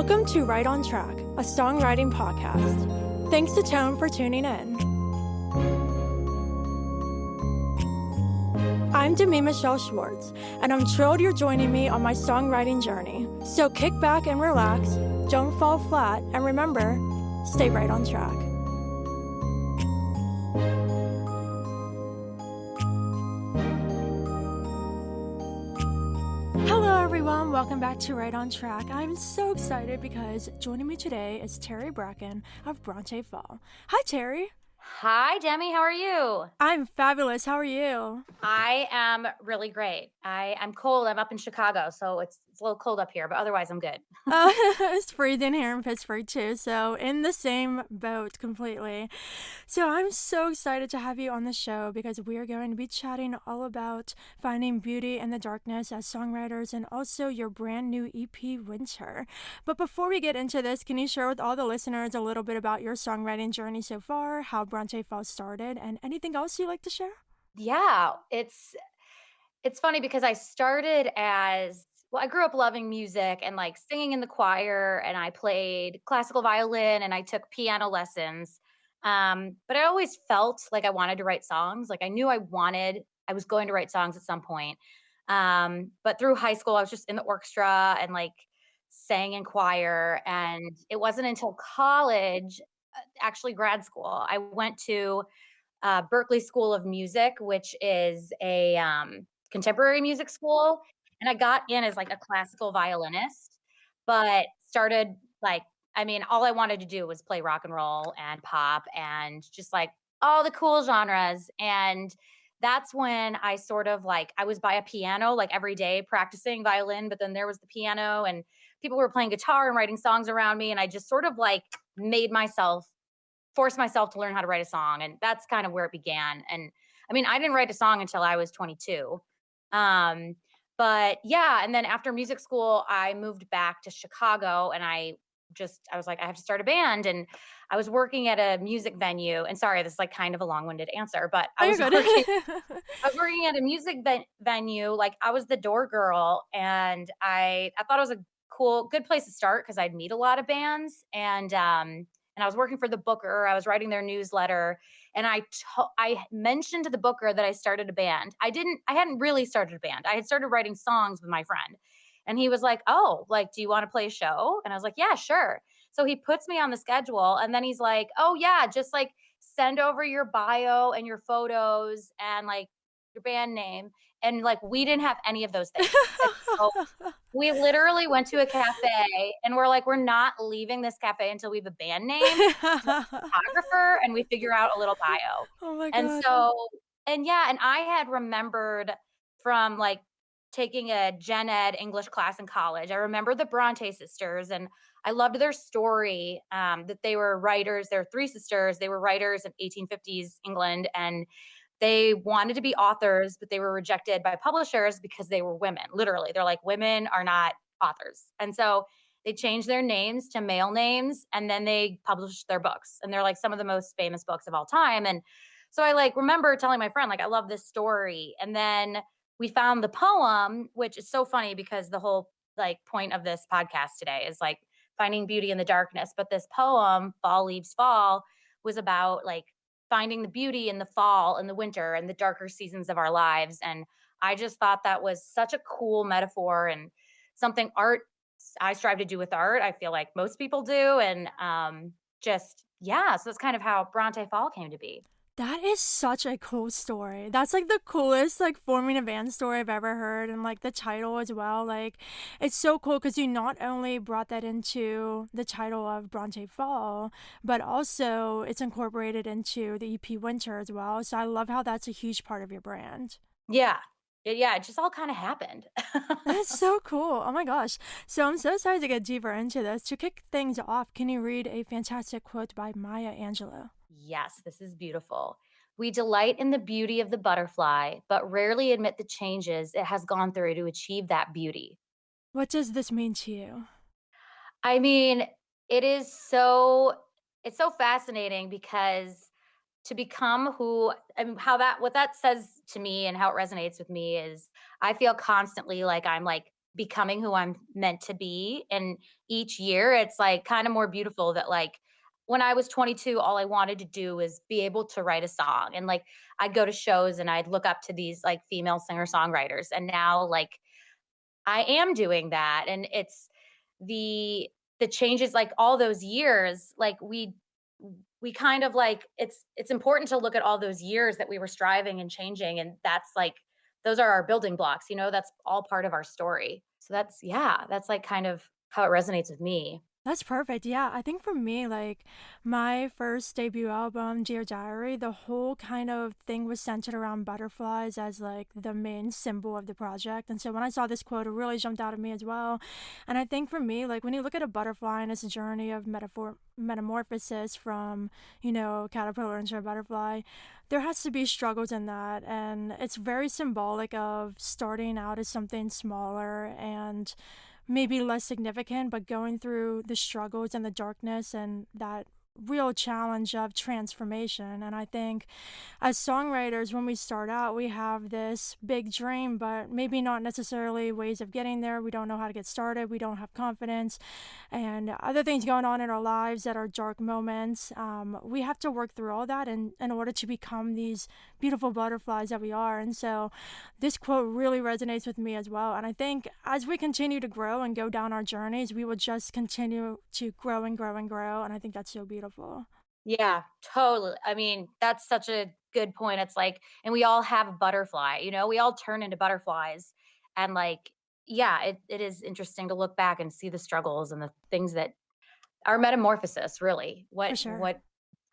Welcome to Right on Track, a songwriting podcast. Thanks to Tone for tuning in. I'm Demi Michelle Schwartz, and I'm thrilled you're joining me on my songwriting journey. So kick back and relax, don't fall flat, and remember, stay right on track. Hello everyone, welcome back to Right on Track. I'm so excited because joining me today is Teri Bracken of Bronté Fall. Hi Teri. Hi, Demi. How are you? I'm fabulous. How are you? I am really great. I'm cold. I'm up in Chicago, so it's a little cold up here, but otherwise I'm good. It's freezing here in Pittsburgh too, so in the same boat completely. So I'm so excited to have you on the show because we are going to be chatting all about finding beauty in the darkness as songwriters and also your brand new EP, Winter. But before we get into this, can you share with all the listeners a little bit about your songwriting journey so far, how Bronté Fall started, and anything else you'd like to share? Yeah, it's funny because I started as well, I grew up loving music and like singing in the choir, and I played classical violin and I took piano lessons. But I always felt like I wanted to write songs. Like I knew I was going to write songs at some point. But through high school, I was just in the orchestra and like sang in choir. And it wasn't until college, actually grad school, I went to Berkeley School of Music, which is a contemporary music school. And I got in as like a classical violinist, but started like, I mean, all I wanted to do was play rock and roll and pop and just like all the cool genres. And that's when I sort of like, I was by a piano like every day practicing violin, but then there was the piano and people were playing guitar and writing songs around me. And I just sort of like forced myself to learn how to write a song, and that's kind of where it began. And I mean, I didn't write a song until I was 22. Um, but yeah, and then after music school, I moved back to Chicago, and I was like, I have to start a band, and I was working at a music venue. And sorry, this is like kind of a long-winded answer, but Oh, you're good. I was working at a music venue. Like I was the door girl, and I thought it was a good place to start because I'd meet a lot of bands, and I was working for the booker. I was writing their newsletter, and I mentioned to the booker that I started a band. I hadn't really started a band. I had started writing songs with my friend. And he was like, "Oh, like, do you want to play a show?" And I was like, "Yeah, sure." So he puts me on the schedule, and then he's like, "Oh yeah, just like send over your bio and your photos and like your band name." And like we didn't have any of those things. And so we literally went to a cafe and we're like, we're not leaving this cafe until we have a band name, a photographer, and we figure out a little bio. Oh my And God. so, and yeah, and I had remembered from like taking a gen ed English class in college. I remember the Bronte sisters, and I loved their story, that they were writers. There were three sisters. They were writers in 1850s England, and they wanted to be authors, but they were rejected by publishers because they were women. Literally, they're like, women are not authors. And so they changed their names to male names, and then they published their books. And they're like some of the most famous books of all time. And so I like remember telling my friend, like, I love this story. And then we found the poem, which is so funny because the whole like point of this podcast today is like finding beauty in the darkness. But this poem, Fall Leaves Fall, was about like finding the beauty in the fall and the winter and the darker seasons of our lives. And I just thought that was such a cool metaphor and something I strive to do with art. I feel like most people do. And yeah, so that's kind of how Bronte Fall came to be. That is such a cool story. That's like the coolest like forming a band story I've ever heard, and like the title as well. Like it's so cool because you not only brought that into the title of Bronte Fall, but also it's incorporated into the EP Winter as well. So I love how that's a huge part of your brand. Yeah. Yeah, it just all kind of happened. That's so cool. Oh my gosh. So I'm so excited to get deeper into this. To kick things off, can you read a fantastic quote by Maya Angelou? Yes, this is beautiful. We delight in the beauty of the butterfly, but rarely admit the changes it has gone through to achieve that beauty. What does this mean to you? I mean, it's so fascinating because to become who I mean, what that says to me and how it resonates with me is I feel constantly like I'm like becoming who I'm meant to be. And each year it's like kind of more beautiful that like when I was 22, all I wanted to do was be able to write a song. And like I'd go to shows and I'd look up to these like female singer songwriters. And now like I am doing that. And it's the changes like all those years, like we kind of like it's important to look at all those years that we were striving and changing. And that's like those are our building blocks, that's all part of our story. So that's yeah, that's like kind of how it resonates with me. That's perfect. Yeah, I think for me, like my first debut album, Dear Diary, the whole kind of thing was centered around butterflies as like the main symbol of the project. And so when I saw this quote, it really jumped out at me as well. And I think for me, like when you look at a butterfly and its a journey of metamorphosis from, caterpillar into a butterfly, there has to be struggles in that. And it's very symbolic of starting out as something smaller and maybe less significant, but going through the struggles and the darkness and that real challenge of transformation. And I think as songwriters, when we start out, we have this big dream, but maybe not necessarily ways of getting there. We don't know how to get started. We don't have confidence and other things going on in our lives that are dark moments. We have to work through all that in order to become these beautiful butterflies that we are. And so this quote really resonates with me as well. And I think as we continue to grow and go down our journeys, we will just continue to grow and grow and grow. And I think that's so beautiful. Yeah, totally. I mean, that's such a good point. It's like, and we all have a butterfly, we all turn into butterflies. And like, yeah, it is interesting to look back and see the struggles and the things that our metamorphosis, really. For sure. What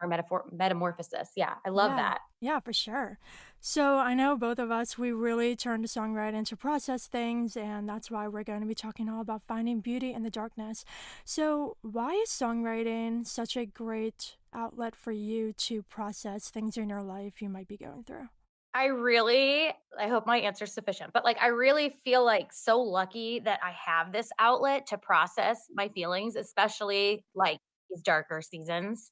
our metamorphosis. Yeah, I love Yeah, that. yeah, for sure. So I know both of us, we really turn to songwriting to process things, and that's why we're going to be talking all about finding beauty in the darkness. So, why is songwriting such a great outlet for you to process things in your life you might be going through? I hope my answer is sufficient, but like I really feel like so lucky that I have this outlet to process my feelings, especially like these darker seasons.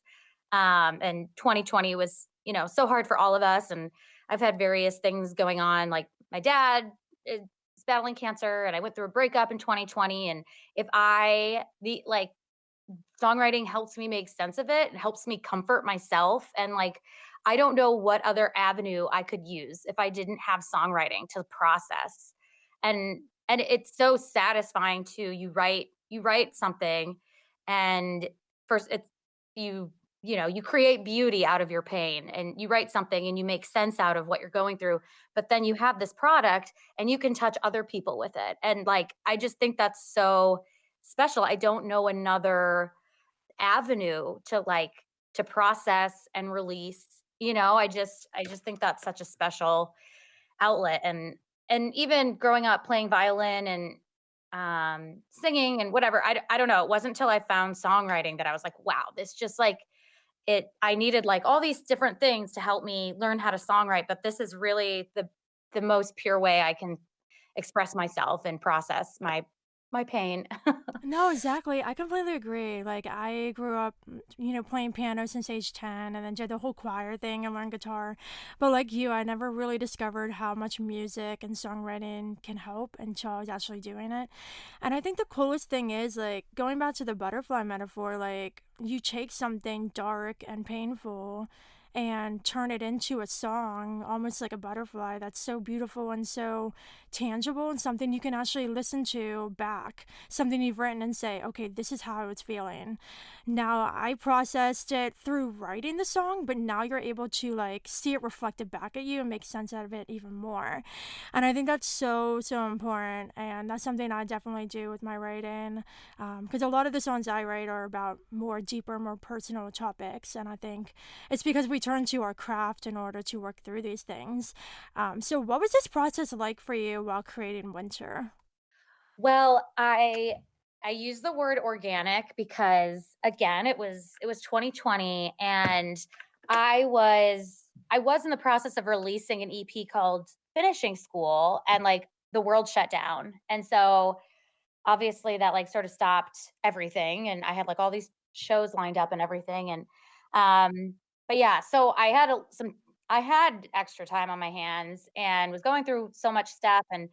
And 2020 was, so hard for all of us. And I've had various things going on. Like my dad is battling cancer, and I went through a breakup in 2020. And if I, the like, songwriting helps me make sense of it. It helps me comfort myself. And like, I don't know what other avenue I could use if I didn't have songwriting to process. And it's so satisfying too. You write something and first it's you create beauty out of your pain, and you write something and you make sense out of what you're going through, but then you have this product and you can touch other people with it. And like I just think that's so special. I don't know another avenue to like to process and release. I just think that's such a special outlet. And even growing up playing violin and singing and whatever, I don't know, it wasn't until I found songwriting that I was like, wow, this just like it I needed like all these different things to help me learn how to songwrite, but this is really the most pure way I can express myself and process my pain. No, exactly. I completely agree. Like I grew up, playing piano since age 10 and then did the whole choir thing and learned guitar. But like you, I never really discovered how much music and songwriting can help until I was actually doing it. And I think the coolest thing is like going back to the butterfly metaphor, like you take something dark and painful and turn it into a song, almost like a butterfly that's so beautiful and so tangible and something you can actually listen to back, something you've written and say, okay, this is how I was feeling. Now I processed it through writing the song, but now you're able to like see it reflected back at you and make sense out of it even more. And I think that's so, so important. And that's something I definitely do with my writing. Because a lot of the songs I write are about more deeper, more personal topics. And I think it's because we turn to our craft in order to work through these things. So, what was this process like for you while creating Winter? Well, I use the word organic because again, it was 2020, and I was in the process of releasing an EP called Finishing School, and like the world shut down. And so obviously that like sort of stopped everything, and I had like all these shows lined up and everything. And but yeah, so I had extra time on my hands and was going through so much stuff. And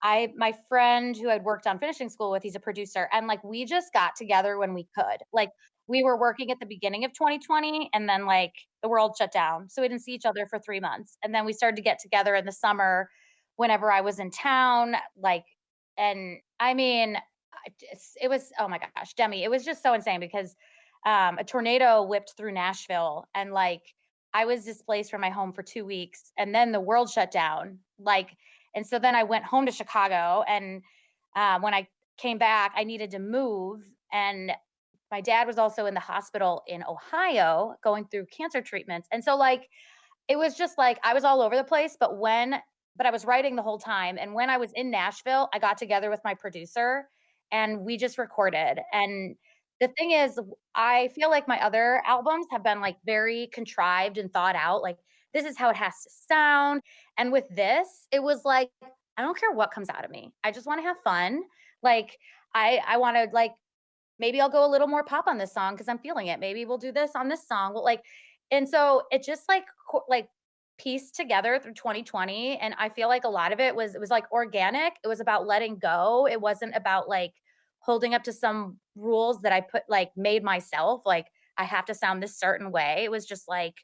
my friend who I'd worked on finishing school with, he's a producer, and, like, we just got together when we could. Like, we were working at the beginning of 2020, and then, like, the world shut down, so we didn't see each other for 3 months, and then we started to get together in the summer whenever I was in town, like, and I mean, it was, oh my gosh, Demi, it was just so insane because, a tornado whipped through Nashville, and, like, I was displaced from my home for 2 weeks, and then the world shut down, like, and so then I went home to Chicago, and when I came back, I needed to move, and my dad was also in the hospital in Ohio going through cancer treatments, and so, like, it was just like I was all over the place, but I was writing the whole time, and when I was in Nashville, I got together with my producer, and we just recorded, and the thing is, I feel like my other albums have been, like, very contrived and thought out, like, this is how it has to sound, and with this, it was like, I don't care what comes out of me. I just wanna have fun. Like, I wanna, like, maybe I'll go a little more pop on this song because I'm feeling it. Maybe we'll do this on this song. Well, like, and so it just like like pieced together through 2020, and I feel like a lot of it was like organic. It was about letting go. It wasn't about like holding up to some rules that I put like made myself. Like I have to sound this certain way. It was just like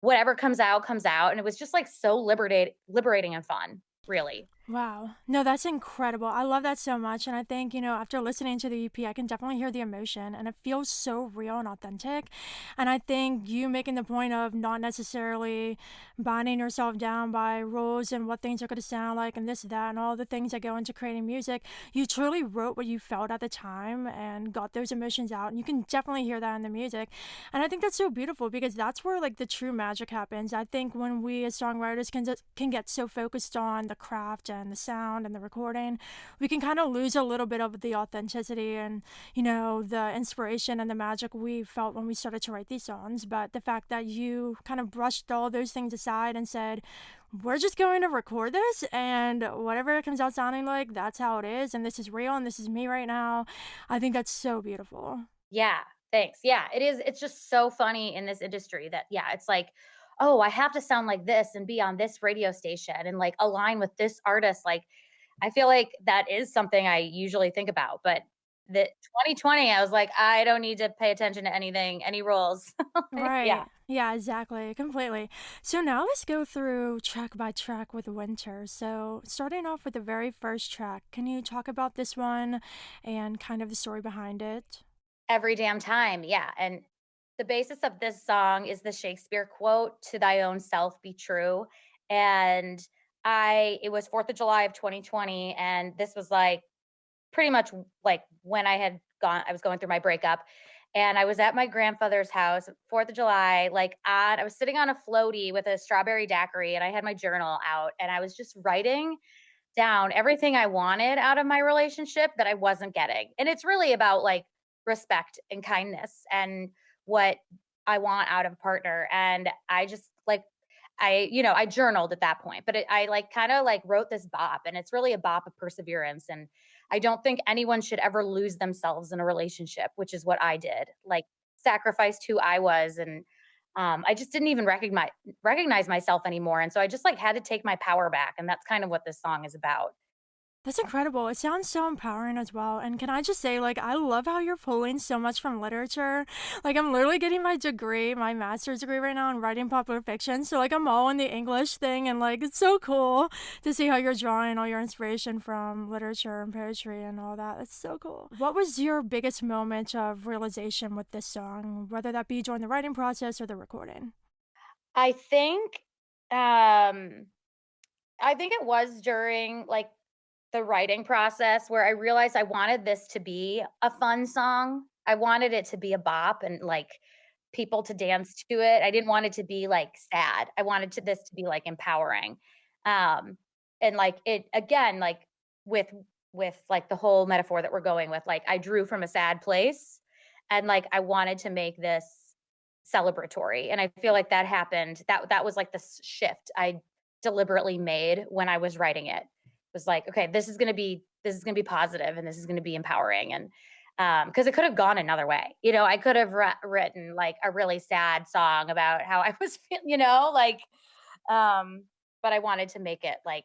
whatever comes out, and it was just like so liberating and fun. Really. Wow. No, that's incredible. I love that so much. And I think, after listening to the EP, I can definitely hear the emotion and it feels so real and authentic. And I think you making the point of not necessarily binding yourself down by rules and what things are going to sound like and this, that, and all the things that go into creating music, you truly wrote what you felt at the time and got those emotions out. And you can definitely hear that in the music. And I think that's so beautiful because that's where like the true magic happens. I think when we as songwriters can get so focused on the craft and the sound and the recording, we can kind of lose a little bit of the authenticity and, the inspiration and the magic we felt when we started to write these songs. But the fact that you kind of brushed all those things aside and said, we're just going to record this and whatever it comes out sounding like, that's how it is. And this is real and this is me right now. I think that's so beautiful. Yeah, thanks. Yeah, it is. It's just so funny in this industry that, yeah, it's like, oh, I have to sound like this and be on this radio station and like align with this artist. Like, I feel like that is something I usually think about. But the 2020, I was like, I don't need to pay attention to anything, any rules. Yeah. Right. Yeah, exactly. Completely. So now let's go through track by track with Winter. So, starting off with the very first track, can you talk about this one and kind of the story behind it? Every damn time. Yeah. And the basis of this song is the Shakespeare quote, to thy own self be true. And it was 4th of July of 2020. And this was like, pretty much like when I was going through my breakup, and I was at my grandfather's house, 4th of July, like I was sitting on a floaty with a strawberry daiquiri, and I had my journal out, and I was just writing down everything I wanted out of my relationship that I wasn't getting. And it's really about like respect and kindness and what I want out of a partner. And I just like I journaled at that point, but I like kind of like wrote this bop, and it's really a bop of perseverance. And I don't think anyone should ever lose themselves in a relationship, which is what I did. Like sacrificed who I was, and I just didn't even recognize myself anymore. And so I just like had to take my power back, and that's kind of what this song is about. That's incredible. It sounds so empowering as well. And can I just say, like, I love how you're pulling so much from literature. Like, I'm literally getting my degree, my master's degree right now in writing popular fiction. So, like, I'm all in the English thing. And, like, it's so cool to see how you're drawing all your inspiration from literature and poetry and all that. It's so cool. What was your biggest moment of realization with this song, whether that be during the writing process or the recording? I think um I think it was during like the writing process where I realized I wanted this to be a fun song. I wanted it to be a bop and like people to dance to it. I didn't want it to be like sad. I wanted this to be like empowering. Um and like it again like with like the whole metaphor that we're going with, like I drew from a sad place, and like I wanted to make this celebratory, and I feel like that happened, that was like the shift I deliberately made when I was writing it. Was like, okay, this is gonna be positive, and this is gonna be empowering, and because it could have gone another way. I could have written like a really sad song about how I was feeling, like, but I wanted to make it like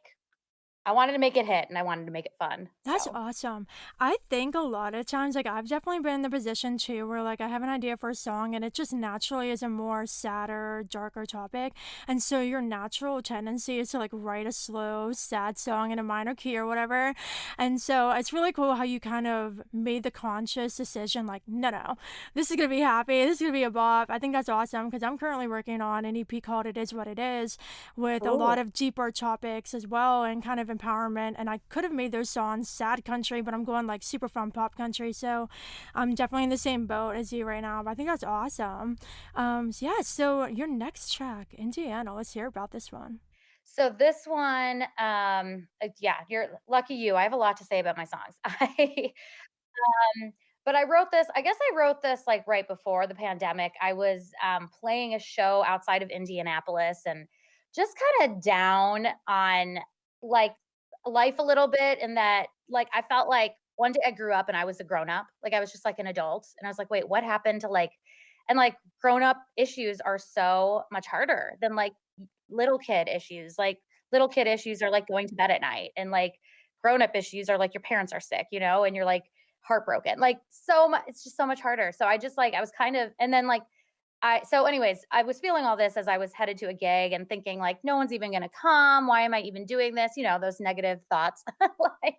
I wanted to make it hit and I wanted to make it fun. That's So, awesome. I think a lot of times, like, I've definitely been in the position too where, like, I have an idea for a song and it just naturally is a more sadder, darker topic. And so your natural tendency is to, like, write a slow, sad song in a minor key or whatever. And so it's really cool how you kind of made the conscious decision, like, no, no, this is going to be happy. This is going to be a bop. I think that's awesome because I'm currently working on an EP called It Is What It Is with a lot ooh. of deeper topics as well and kind of empowerment. And I could have made those songs sad country, but I'm going like super fun pop country. So I'm definitely in the same boat as you right now. But I think that's awesome. So yeah, so your next track, Indiana, let's hear about this one. So this one, yeah, you're lucky you. I have a lot to say about my songs. But I wrote this, I guess I wrote this like right before the pandemic. I was playing a show outside of Indianapolis and just kind of down on like life a little bit. And that, like, I felt like one day I grew up and I was a grown up. Like, I was just like an adult. And I was like, wait, what happened to like, and like grown up issues are so much harder than like little kid issues. Like, little kid issues are like going to bed at night. And like grown up issues are like your parents are sick, and you're like, heartbroken. Like, so much, it's just so much harder. So I just like, I was kind of, and then like, so anyways, I was feeling all this as I was headed to a gig and thinking like, no one's even going to come. Why am I even doing this? Those negative thoughts. Like,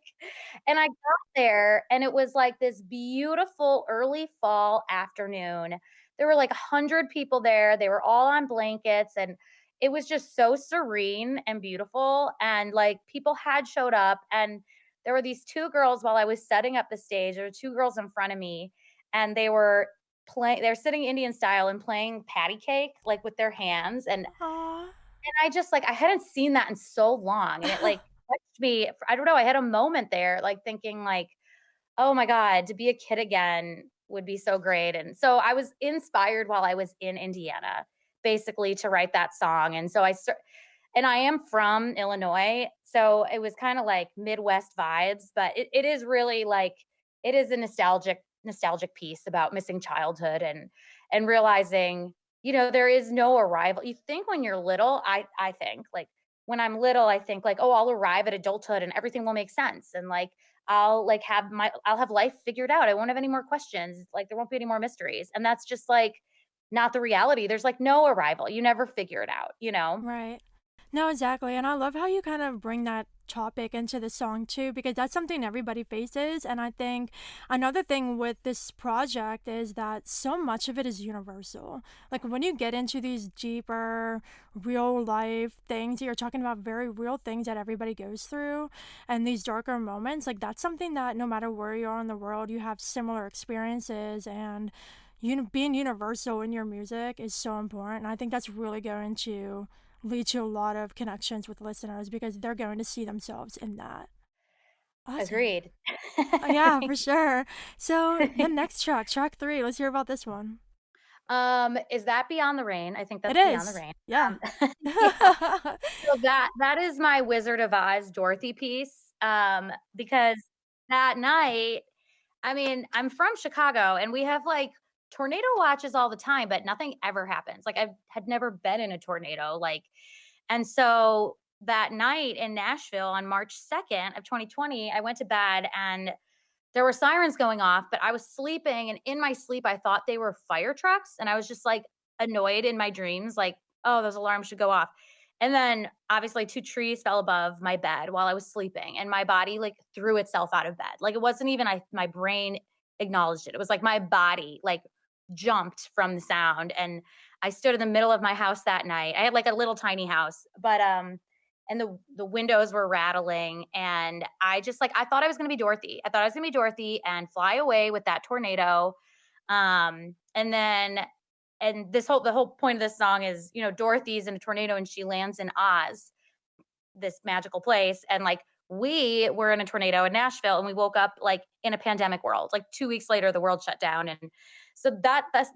and I got there and it was like this beautiful early fall afternoon. There were like 100 people there. They were all on blankets and it was just so serene and beautiful. And like people had showed up and there were these two girls while I was setting up the stage. There were two girls in front of me and they're sitting Indian style and playing patty cake like with their hands. Aww. And I just like I hadn't seen that in so long. And it like touched me. I don't know. I had a moment there, like thinking like, oh my God, to be a kid again would be so great. And so I was inspired while I was in Indiana, basically to write that song. And so and I am from Illinois. So it was kind of like Midwest vibes, but it is really like it is a nostalgic piece about missing childhood and realizing, there is no arrival. You think when you're little, I think like when I'm little, I think like, oh, I'll arrive at adulthood and everything will make sense. And like I'll have life figured out. I won't have any more questions. Like there won't be any more mysteries. And that's just like not the reality. There's like no arrival. You never figure it out. Right. No, exactly. And I love how you kind of bring that topic into the song too, because that's something everybody faces. And I think another thing with this project is that so much of it is universal. Like when you get into these deeper, real life things, you're talking about very real things that everybody goes through and these darker moments. Like that's something that no matter where you are in the world, you have similar experiences and being universal in your music is so important. And I think that's really going to lead to a lot of connections with listeners because they're going to see themselves in that. Awesome. Agreed. Oh, yeah, for Thank sure. So the you. next track, track three, let's hear about this one. Is that Beyond the Rain? I think It that's Beyond the is. Rain. Yeah. Um, yeah. So that is my Wizard of Oz Dorothy piece, because that night, I mean, I'm from Chicago and we have like tornado watches all the time, but nothing ever happens. Like I had never been in a tornado, like, and so that night in Nashville on March 2nd of 2020, I went to bed and there were sirens going off, but I was sleeping, and in my sleep, I thought they were fire trucks, and I was just, like, annoyed in my dreams, like, "Oh, those alarms should go off." And then, obviously, 2 trees fell above my bed while I was sleeping, and my body, like, threw itself out of bed. Like, it wasn't even my brain acknowledged it. It was like my body, like, jumped from the sound, and I stood in the middle of my house that night. I had, like, a little tiny house, but, and the windows were rattling and I just like I thought I was going to be Dorothy. I thought I was going to be Dorothy and fly away with that tornado. And then and the whole point of this song is, Dorothy's in a tornado and she lands in Oz, this magical place, and like we were in a tornado in Nashville and we woke up like in a pandemic world. Like 2 weeks later the world shut down, and so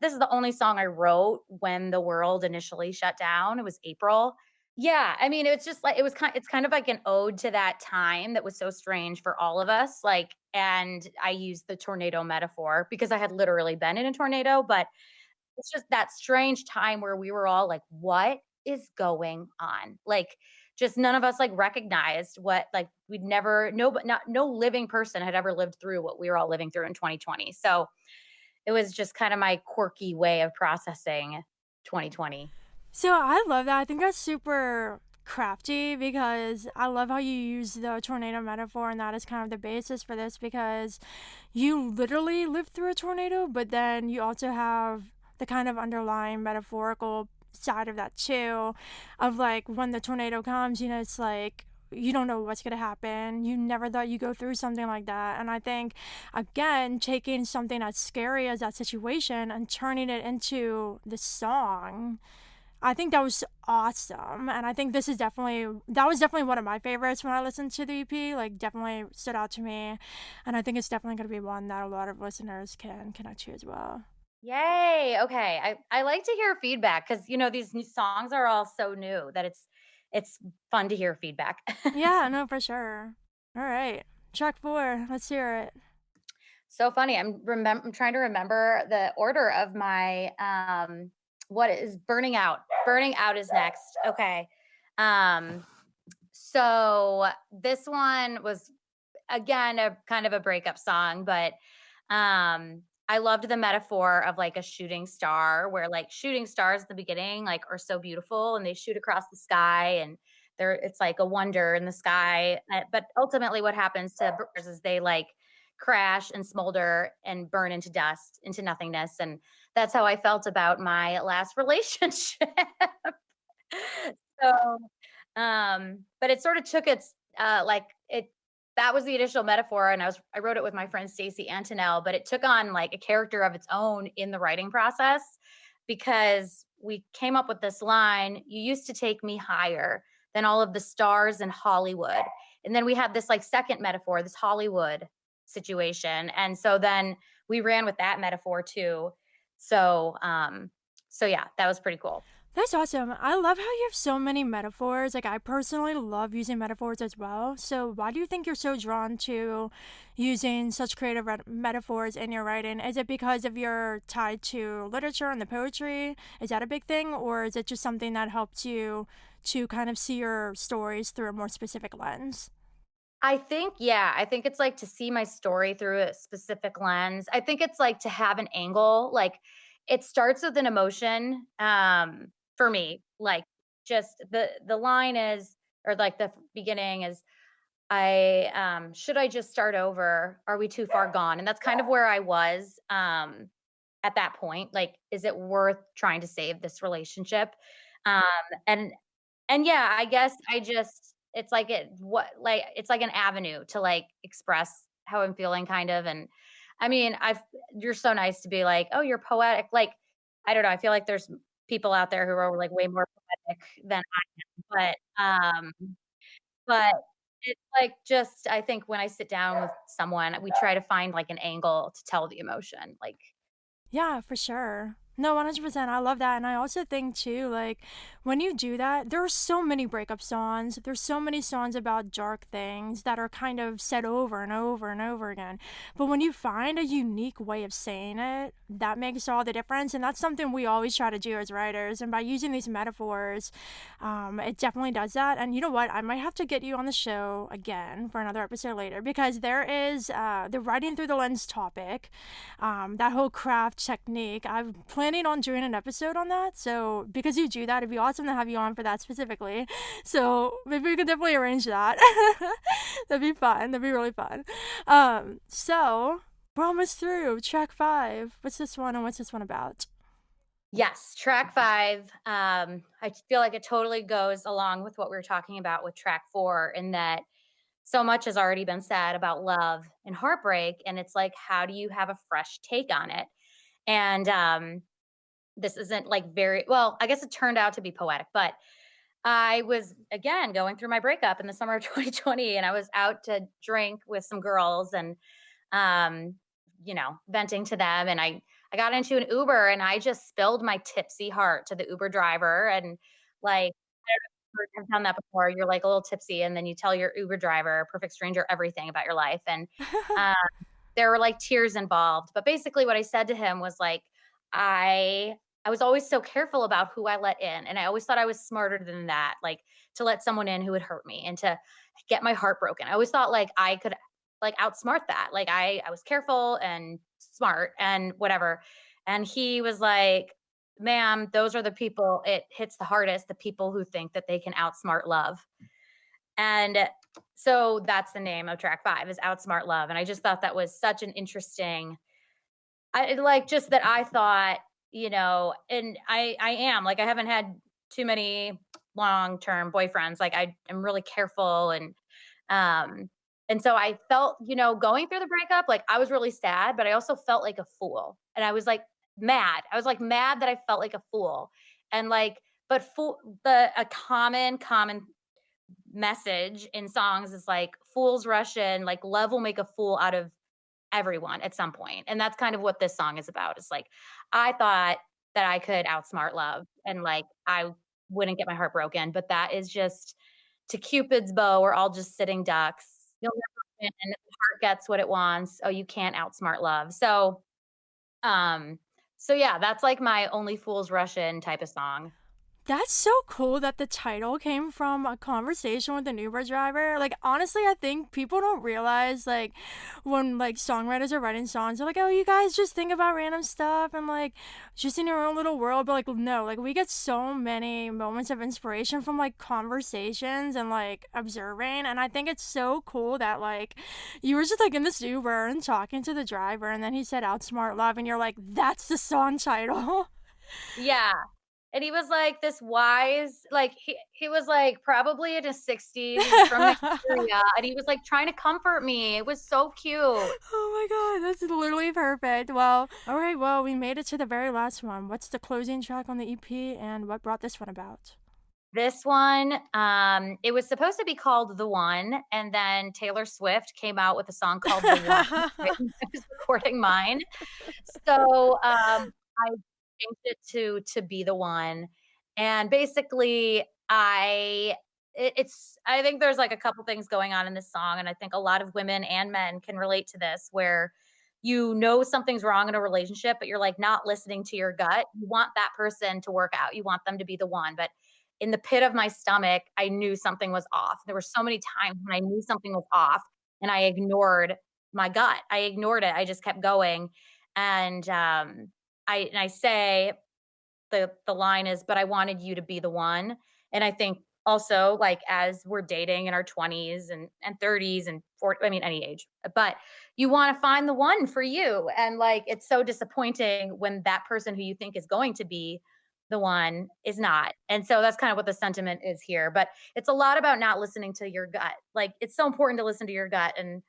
this is the only song I wrote when the world initially shut down. It was April. Yeah, I mean, it's just like it's kind of like an ode to that time that was so strange for all of us, like, and I used the tornado metaphor because I had literally been in a tornado, but it's just that strange time where we were all like, "What is going on?" Like, just none of us like recognized what like we'd never no but not no living person had ever lived through what we were all living through in 2020. So it was just kind of my quirky way of processing 2020. So I love that. I think that's super crafty because I love how you use the tornado metaphor, and that is kind of the basis for this because you literally lived through a tornado, but then you also have the kind of underlying metaphorical side of that too, of like when the tornado comes, it's like you don't know what's going to happen. You never thought you go through something like that. And I think, again, taking something as scary as that situation and turning it into the song, I think that was awesome. And I think that was definitely one of my favorites when I listened to the EP. Like, definitely stood out to me. And I think it's definitely going to be one that a lot of listeners can connect to as well. Yay. Okay. I like to hear feedback because these new songs are all so new that it's fun to hear feedback. Yeah, no, for sure. All right. Track 4. Let's hear it. So funny. I'm trying to remember the order of my what is burning out. Burning out is next. Okay. Um so this one was again a kind of a breakup song, but I loved the metaphor of like a shooting star where like shooting stars at the beginning like are so beautiful and they shoot across the sky and it's like a wonder in the sky. But ultimately what happens to birds is they like crash and smolder and burn into dust, into nothingness. And that's how I felt about my last relationship. So but it sort of took its like it that was the initial metaphor, and I wrote it with my friend Stacey Antonell, but it took on like a character of its own in the writing process because we came up with this line, you used to take me higher than all of the stars in Hollywood. And then we had this like second metaphor, this Hollywood situation. And so then we ran with that metaphor too. So yeah, that was pretty cool. That's awesome. I love how you have so many metaphors. Like, I personally love using metaphors as well. So, why do you think you're so drawn to using such creative metaphors in your writing? Is it because of your tie to literature and the poetry? Is that a big thing? Or is it just something that helps you to kind of see your stories through a more specific lens? I think it's like to see my story through a specific lens. I think it's like to have an angle. Like it starts with an emotion for me. Like just the line is or like the beginning is I should I just start over? Are we too far gone? And that's kind of where I was at that point. Like is it worth trying to save this relationship? Um and yeah, I guess I just it's like an avenue to, like, express how I'm feeling kind of, and I mean, I've you're so nice to be like, "Oh, you're poetic." Like, I don't know, I feel like there's people out there who are, like, way more poetic than I am, but it's, like, just I think when I sit down with someone, we try to find, like, an angle to tell the emotion, like Yeah, for sure. No, 100%. I love that. And I also think, too, like, when you do that, there are so many breakup songs. There's so many songs about dark things that are kind of said over and over and over again. But when you find a unique way of saying it, that makes all the difference. And that's something we always try to do as writers. And by using these metaphors, it definitely does that. And you know what? I might have to get you on the show again for another episode later because there is the writing through the lens topic, that whole craft technique. I'm planning on doing an episode on that. So because you do that, it'd be awesome to have you on for that specifically. So maybe we could definitely arrange that. That'd be fun. That'd be really fun. So we're almost through track 5. What's this one and what's this one about? yes, track 5, I feel like it totally goes along with what we were talking about with track 4 in that so much has already been said about love and heartbreak, and it's like, how do you have a fresh take on it? And, this isn't, like, very well, I guess it turned out to be poetic, but I was, again, going through my breakup in the summer of 2020, and I was out to drink with some girls and, um, venting to them, and I got into an Uber, and I just spilled my tipsy heart to the Uber driver, and, like, I've done that before. You're, like, a little tipsy, and then you tell your Uber driver, a perfect stranger, everything about your life, and, um, there were, like, tears involved, but basically what I said to him was, like, I I was always so careful about who I let in, and I always thought I was smarter than that, like, to let someone in who would hurt me and to get my heart broken. I always thought like I could like outsmart that. Like I was careful and smart and whatever. And he was like, "Ma'am, those are the people it hits the hardest, the people who think that they can outsmart love." And so that's the name of track 5 is Outsmart Love. And I just thought that was such an interesting like just that I thought, and I am like I haven't had too many long-term boyfriends. Like I am really careful um and so I felt, going through the breakup, like I was really sad, but I also felt like a fool. And I was like mad. I was like mad that I felt like a fool. And like but fool the a common message in songs is like fools rush in, like love will make a fool out of everyone at some point. And that's kind of what this song is about. It's like I thought that I could outsmart love and like I wouldn't get my heart broken, but that is just to Cupid's bow, we're all just sitting ducks. You'll never win. The heart gets what it wants. Oh, you can't outsmart love. Um, so yeah, that's like my only fools rush in type of song. That's so cool that the title came from a conversation with an Uber driver. Like, honestly, I think people don't realize, like, when, like, songwriters are writing songs, they're like, oh, you guys just think about random stuff and, like, just in your own little world. But, like, no, like, we get so many moments of inspiration from, like, conversations and, like, observing. And I think it's so cool that, like, you were just, like, in this Uber and talking to the driver, and then he said Outsmart Love, and you're like, that's the song title. Yeah. And he was like this wise, like he was like probably in his 60s. He was from Nigeria and he was like trying to comfort me. It was so cute. Oh my god, that's literally perfect. Well, all right, well, we made it to the very last one. What's the closing track on the EP and what brought this one about? This one, it was supposed to be called The One, and then Taylor Swift came out with a song called The One right when I was recording mine. So, I changed it to Be the One, and basically, I think there's, like, a couple things going on in this song, and I think a lot of women and men can relate to this, where you know something's wrong in a relationship, but you're, like, not listening to your gut. You want that person to work out, you want them to be the one, but in the pit of my stomach, I knew something was off. There were so many times when I knew something was off, and I ignored my gut. I ignored it, I just kept going, and, I say the line is, "But I wanted you to be the one." And I think also, like, as we're dating in our 20s and 30s and 40, I mean, any age, but you wanna find the one for you, and, like, it's so disappointing when that person who you think is going to be the one is not, and so that's kind of what the sentiment is here, but it's a lot about not listening to your gut. Like, it's so important to listen to your gut, and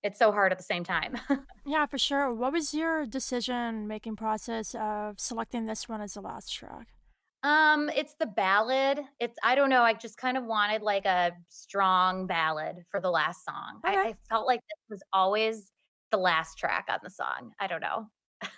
it's so hard at the same time. Yeah, for sure. What was your decision making process of selecting this one as the last track? It's the ballad. It's I don't know, I just kind of wanted like a strong ballad for the last song. I Okay. I felt like this was always the last track on the song. I don't know.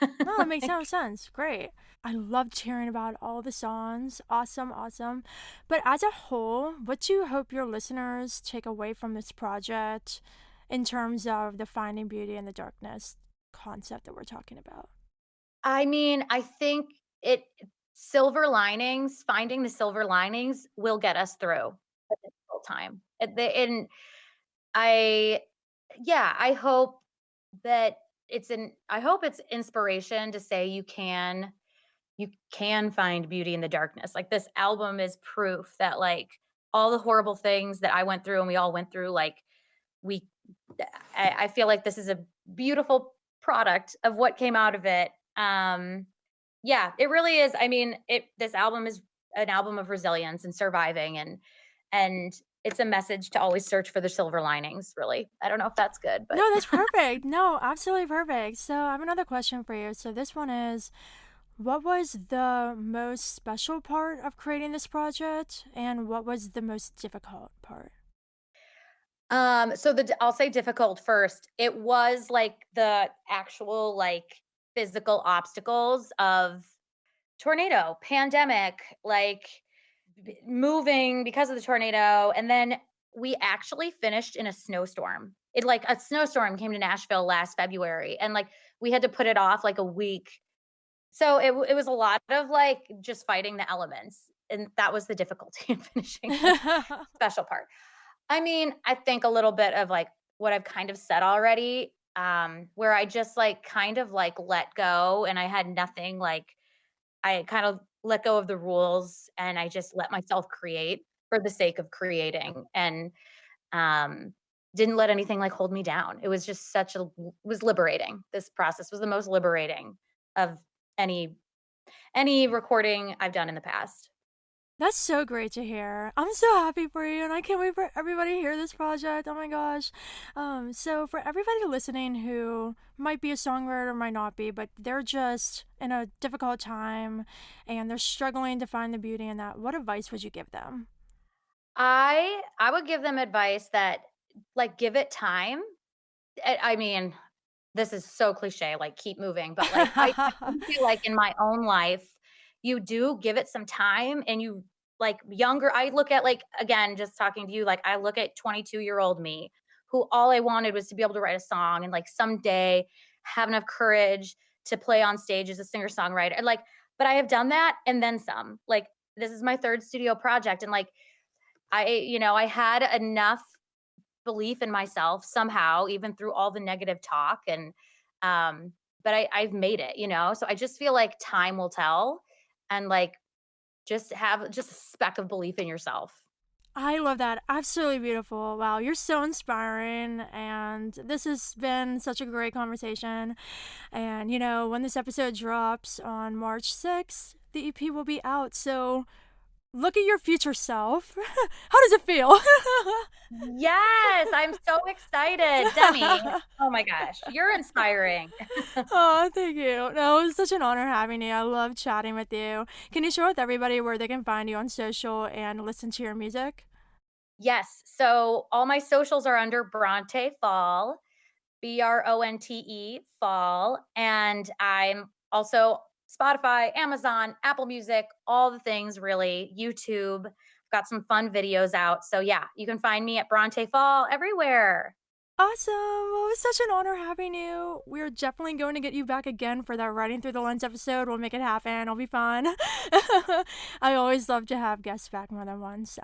No, that makes no sense. Great. I loved hearing about all the songs. Awesome, awesome. But as a whole, what do you hope your listeners take away from this project in terms of the finding beauty in the darkness concept that we're talking about? I mean, I think it silver linings, finding the silver linings will get us through a difficult time. And I yeah, I hope it's inspiration to say you can find beauty in the darkness. Like this album is proof that like all the horrible things that I went through and we all went through, like we I feel like this is a beautiful product of what came out of it. Yeah, it really is. I mean, this album is an album of resilience and surviving and it's a message to always search for the silver linings, really. I don't know if that's good, but No, that's perfect. No, absolutely perfect. So I have another question for you. So this one is, what was the most special part of creating this project, and what was the most difficult part? so I'll say difficult first. It was like the actual like physical obstacles of tornado, pandemic, like moving because of the tornado, and then we actually finished in a snowstorm. It like a snowstorm came to Nashville last February, and like we had to put it off like a week. So it was a lot of like just fighting the elements. and that was the difficulty in finishing the special part. I mean, I think a little bit of, like, what I've kind of said already, where I just, like, kind of, like, let go and I had nothing, like, I kind of let go of the rules and I just let myself create for the sake of creating, and, um, didn't let anything, like, hold me down. It was just such a it was liberating. This process was the most liberating of any any recording I've done in the past. That's so great to hear. I'm so happy for you, and I can't wait for everybody to hear this project. Oh my gosh. So for everybody listening who might be a songwriter, might not be, but they're just in a difficult time and they're struggling to find the beauty in that, what advice would you give them? I would give them advice that, like, give it time. I mean, this is so cliche, like, keep moving, but, like, I do feel like in my own life, you do give it some time and you like, younger I look at, like, again, just talking to you, like, I look at 22-year-old me, who all I wanted was to be able to write a song and, like, someday have enough courage to play on stage as a singer-songwriter, and, like, but I have done that and then some. Like, this is my 3rd studio project, and, like, I had enough belief in myself somehow, even through all the negative talk, and but I've made it, so I just feel like time will tell, and, like, just have just a speck of belief in yourself. I love that. Absolutely beautiful. Wow, you're so inspiring. And this has been such a great conversation. And, when this episode drops on March 6th, the EP will be out. So look at your future self. How does it feel? Yes, I'm so excited, Demi. Oh my gosh, you're inspiring. Oh, thank you. No, it was such an honor having you. I love chatting with you. Can you share with everybody where they can find you on social and listen to your music? Yes, so all my socials are under Bronte Fall, Bronte Fall, and I'm also Spotify, Amazon, Apple Music, all the things really, YouTube. I've got some fun videos out. So yeah, you can find me at Bronte Fall everywhere. Awesome. Well, it was such an honor having you. We're definitely going to get you back again for that Writing Through the Lens episode. We'll make it happen. It'll be fun. I always love to have guests back more than once.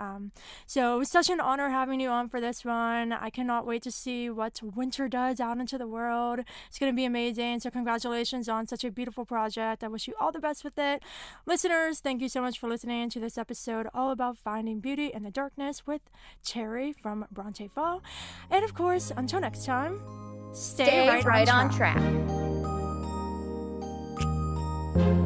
So it was such an honor having you on for this one. I cannot wait to see what winter does out into the world. It's going to be amazing. So congratulations on such a beautiful project. I wish you all the best with it. Listeners, thank you so much for listening to this episode all about finding beauty in the darkness with Teri from Bronte Fall. And of course, until next time, stay Stay right right on on track. track.